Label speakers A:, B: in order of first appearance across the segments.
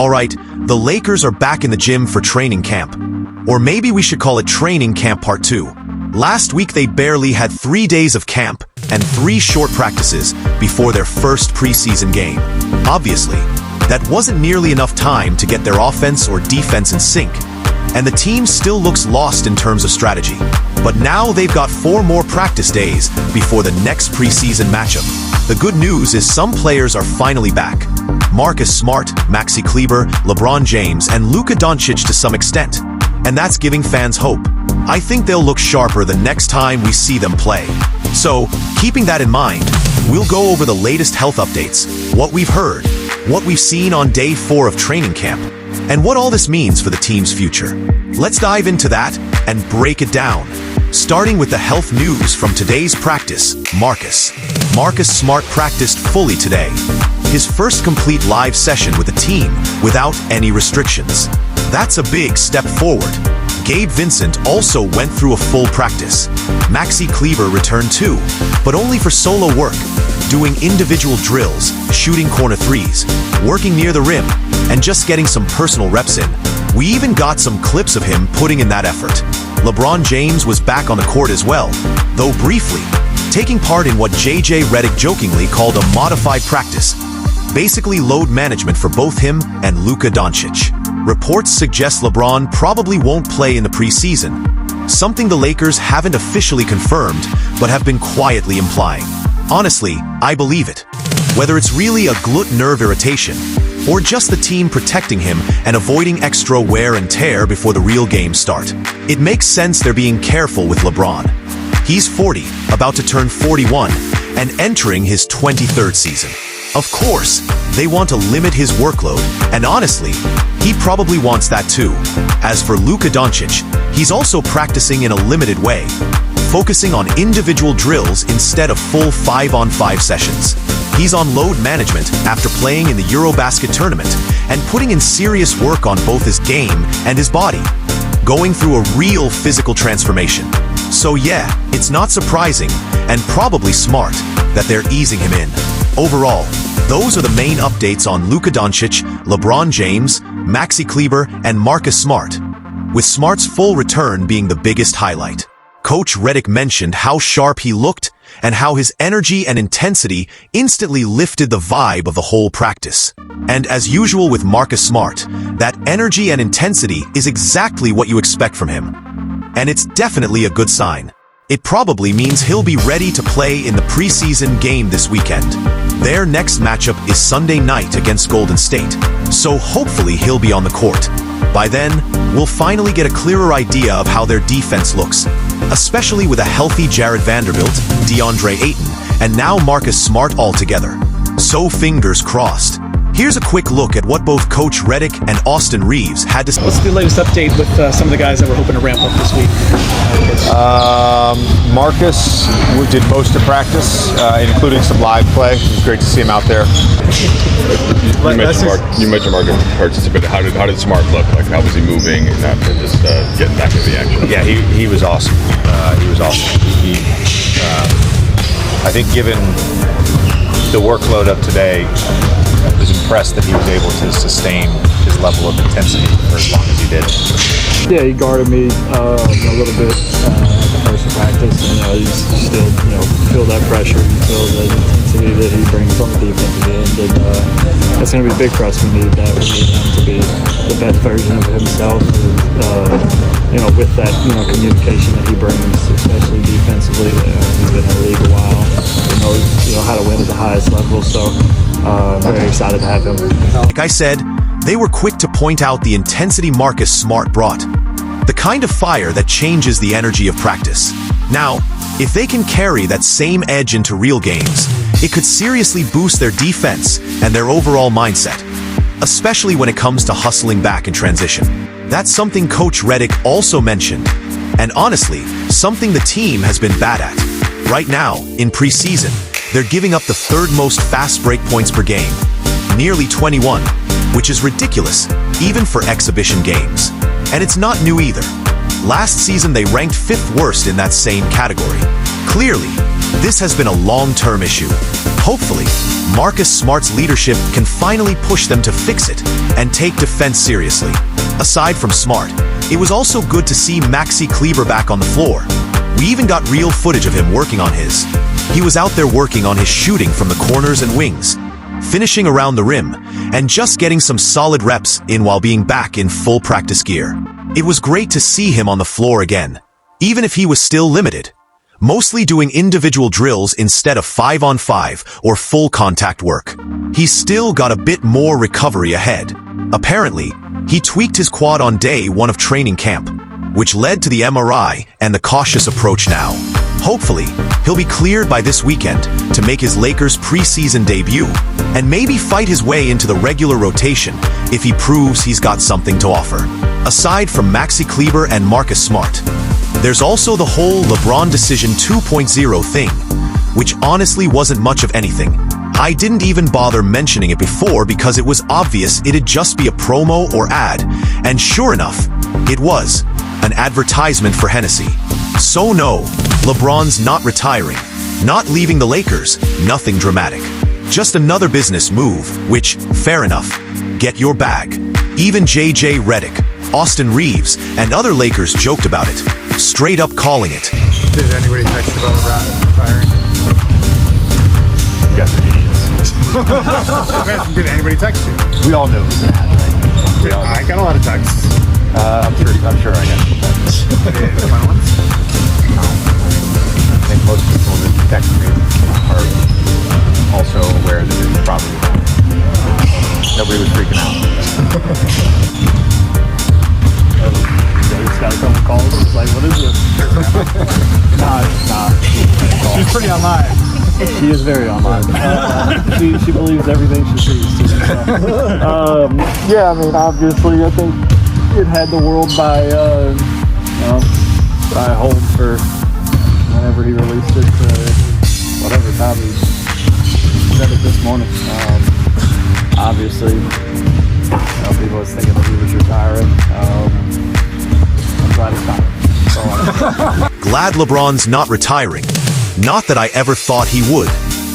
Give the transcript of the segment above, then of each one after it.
A: Alright, the Lakers are back in the gym for training camp. Or maybe we should call it training camp part 2. Last week they barely had 3 days of camp and 3 short practices before their first preseason game. Obviously, that wasn't nearly enough time to get their offense or defense in sync, and the team still looks lost in terms of strategy. But now they've got 4 more practice days before the next preseason matchup. The good news is some players are finally back. Marcus Smart, Maxi Kleber, LeBron James, and Luka Doncic to some extent. And that's giving fans hope. I think they'll look sharper the next time we see them play. So, keeping that in mind, we'll go over the latest health updates, what we've heard, what we've seen on day 4 of training camp, and what all this means for the team's future. Let's dive into that and break it down. Starting with the health news from today's practice, Marcus Smart practiced fully today. His first complete live session with the team without any restrictions. That's a big step forward. Gabe Vincent also went through a full practice. Maxi Kleber returned too, but only for solo work, doing individual drills, shooting corner threes, working near the rim, and just getting some personal reps in. We even got some clips of him putting in that effort. LeBron James was back on the court as well, though briefly, taking part in what JJ Redick jokingly called a modified practice. Basically load management for both him and Luka Doncic. Reports suggest LeBron probably won't play in the preseason, something the Lakers haven't officially confirmed but have been quietly implying. Honestly, I believe it. Whether it's really a glut nerve irritation, or just the team protecting him and avoiding extra wear and tear before the real games start, it makes sense they're being careful with LeBron. He's 40, about to turn 41, and entering his 23rd season. Of course, they want to limit his workload, and honestly, he probably wants that too. As for Luka Doncic, he's also practicing in a limited way, focusing on individual drills instead of full 5-on-5 sessions. He's on load management after playing in the Eurobasket tournament and putting in serious work on both his game and his body, going through a real physical transformation. So yeah, it's not surprising and probably smart that they're easing him in. Overall, those are the main updates on Luka Doncic, LeBron James, Maxi Kleber, and Marcus Smart, with Smart's full return being the biggest highlight. Coach Redick mentioned how sharp he looked and how his energy and intensity instantly lifted the vibe of the whole practice. And as usual with Marcus Smart, that energy and intensity is exactly what you expect from him. And it's definitely a good sign. It probably means he'll be ready to play in the preseason game this weekend. Their next matchup is Sunday night against Golden State, so hopefully he'll be on the court. By then, we'll finally get a clearer idea of how their defense looks, especially with a healthy Jared Vanderbilt, DeAndre Ayton, and now Marcus Smart all together. So fingers crossed. Here's a quick look at what both Coach Redick and Austin Reeves had to say.
B: What's the latest update with some of the guys that we're hoping to ramp up this week?
C: Marcus did most of practice, including some live play. It was great to see him out there.
D: You mentioned Marcus participated. How did Smart look? Like, how was he moving and just getting back into the action?
C: Yeah, he was awesome. He was awesome. I think given the workload of today, I was impressed that he was able to sustain his level of intensity for as long as he did.
E: Yeah, he guarded me a little bit at the first practice, and you still feel that pressure, you feel the intensity that he brings on the defensive end, and that's going to be big for us. We need that. We need him to be the best version of himself, with that communication that he brings, especially defensively. He's been in the league a while. He knows how to win at the highest level, so I'm very excited to have him.
A: Like I said, they were quick to point out the intensity Marcus Smart brought. The kind of fire that changes the energy of practice. Now, if they can carry that same edge into real games, it could seriously boost their defense and their overall mindset, especially when it comes to hustling back in transition. That's something Coach Redick also mentioned, and honestly, something the team has been bad at. Right now, in preseason, they're giving up the 3rd most fast break points per game, nearly 21, which is ridiculous, even for exhibition games. And it's not new either. Last season they ranked 5th worst in that same category. Clearly, this has been a long-term issue. Hopefully, Marcus Smart's leadership can finally push them to fix it and take defense seriously. Aside from Smart, it was also good to see Maxi Kleber back on the floor. We even got real footage of him working on his. He was out there working on his shooting from the corners and wings, finishing around the rim, and just getting some solid reps in while being back in full practice gear. It was great to see him on the floor again, even if he was still limited, mostly doing individual drills instead of 5-on-5 or full contact work. He's still got a bit more recovery ahead. Apparently, he tweaked his quad on day 1 of training camp, which led to the MRI and the cautious approach now. Hopefully, he'll be cleared by this weekend to make his Lakers preseason debut and maybe fight his way into the regular rotation if he proves he's got something to offer. Aside from Maxi Kleber and Marcus Smart, there's also the whole LeBron Decision 2.0 thing, which honestly wasn't much of anything. I didn't even bother mentioning it before because it was obvious it'd just be a promo or ad, and sure enough, it was an advertisement for Hennessy. So no, LeBron's not retiring, not leaving the Lakers, nothing dramatic. Just another business move, which, fair enough, get your bag. Even JJ Redick, Austin Reeves, and other Lakers joked about it, straight up calling it.
F: Did anybody text you about LeBron retiring?
C: You guys are idiots.
F: Did anybody text you?
C: We all know this.
F: I got a lot of texts.
C: I'm sure I got some texts.
F: The fun ones?
C: I think most people that text me are also aware that it's probably nobody was freaking out.
E: Just got a couple calls. It's like, what is this? Nah.
F: She's pretty online.
E: She is very online. She believes everything she sees. Yeah, I mean, obviously, I think it had the world by hold for whenever he released it. Whatever time he said it this morning. Obviously, people was thinking that he was retiring. I'm glad it's not.
A: Glad LeBron's not retiring. Not that I ever thought he would.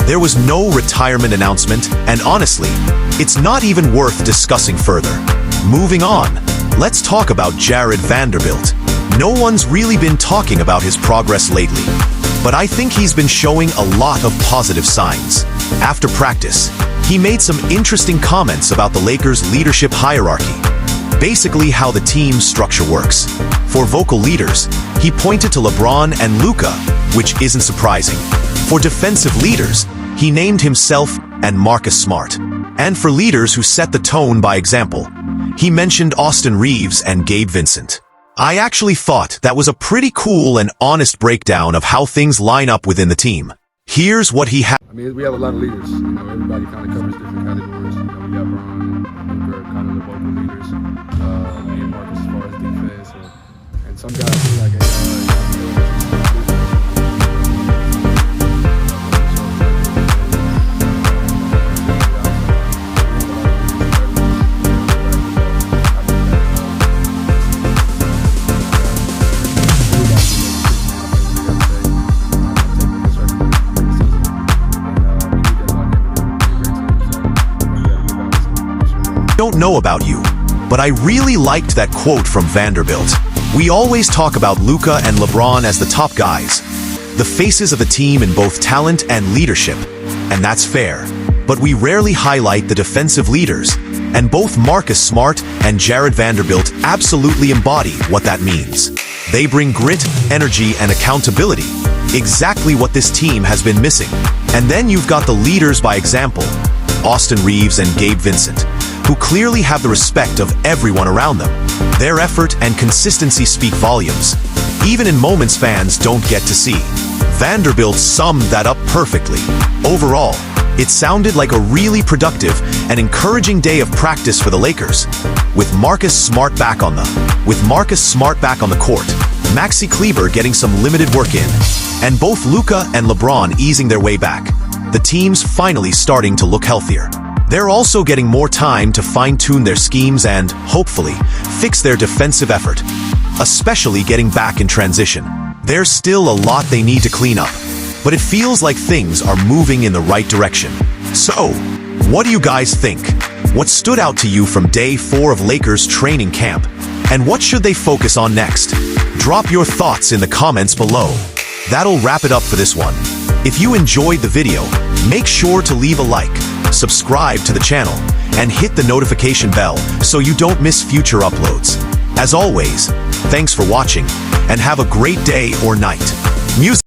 A: There was no retirement announcement, and honestly, it's not even worth discussing further. Moving on, let's talk about Jared Vanderbilt. No one's really been talking about his progress lately, but I think he's been showing a lot of positive signs. After practice, he made some interesting comments about the Lakers' leadership hierarchy, basically how the team structure works. For vocal leaders, he pointed to LeBron and Luka, which isn't surprising. For defensive leaders, he named himself and Marcus Smart. And for leaders who set the tone by example, he mentioned Austin Reeves and Gabe Vincent. I actually thought that was a pretty cool and honest breakdown of how things line up within the team. Here's what he had.
G: I mean, we have a lot of leaders. Everybody kind of covers different categories. We got Bron and Luka, kind of the vocal leaders. Me and Marcus as far as defense, and some guys feel like
A: Don't know about you, but I really liked that quote from Vanderbilt. We always talk about Luka and LeBron as the top guys, the faces of the team in both talent and leadership, and that's fair. But we rarely highlight the defensive leaders, and both Marcus Smart and Jared Vanderbilt absolutely embody what that means. They bring grit, energy, and accountability, exactly what this team has been missing. And then you've got the leaders by example, Austin Reeves and Gabe Vincent, who clearly have the respect of everyone around them. Their effort and consistency speak volumes, even in moments fans don't get to see. Vanderbilt summed that up perfectly. Overall, it sounded like a really productive and encouraging day of practice for the Lakers, with Marcus Smart back on the court, Maxi Kleber getting some limited work in, and both Luka and LeBron easing their way back. The team's finally starting to look healthier. They're also getting more time to fine-tune their schemes and, hopefully, fix their defensive effort, especially getting back in transition. There's still a lot they need to clean up, but it feels like things are moving in the right direction. So, what do you guys think? What stood out to you from day 4 of Lakers training camp? And what should they focus on next? Drop your thoughts in the comments below. That'll wrap it up for this one. If you enjoyed the video, make sure to leave a like, subscribe to the channel, and hit the notification bell so you don't miss future uploads. As always, thanks for watching, and have a great day or night. Music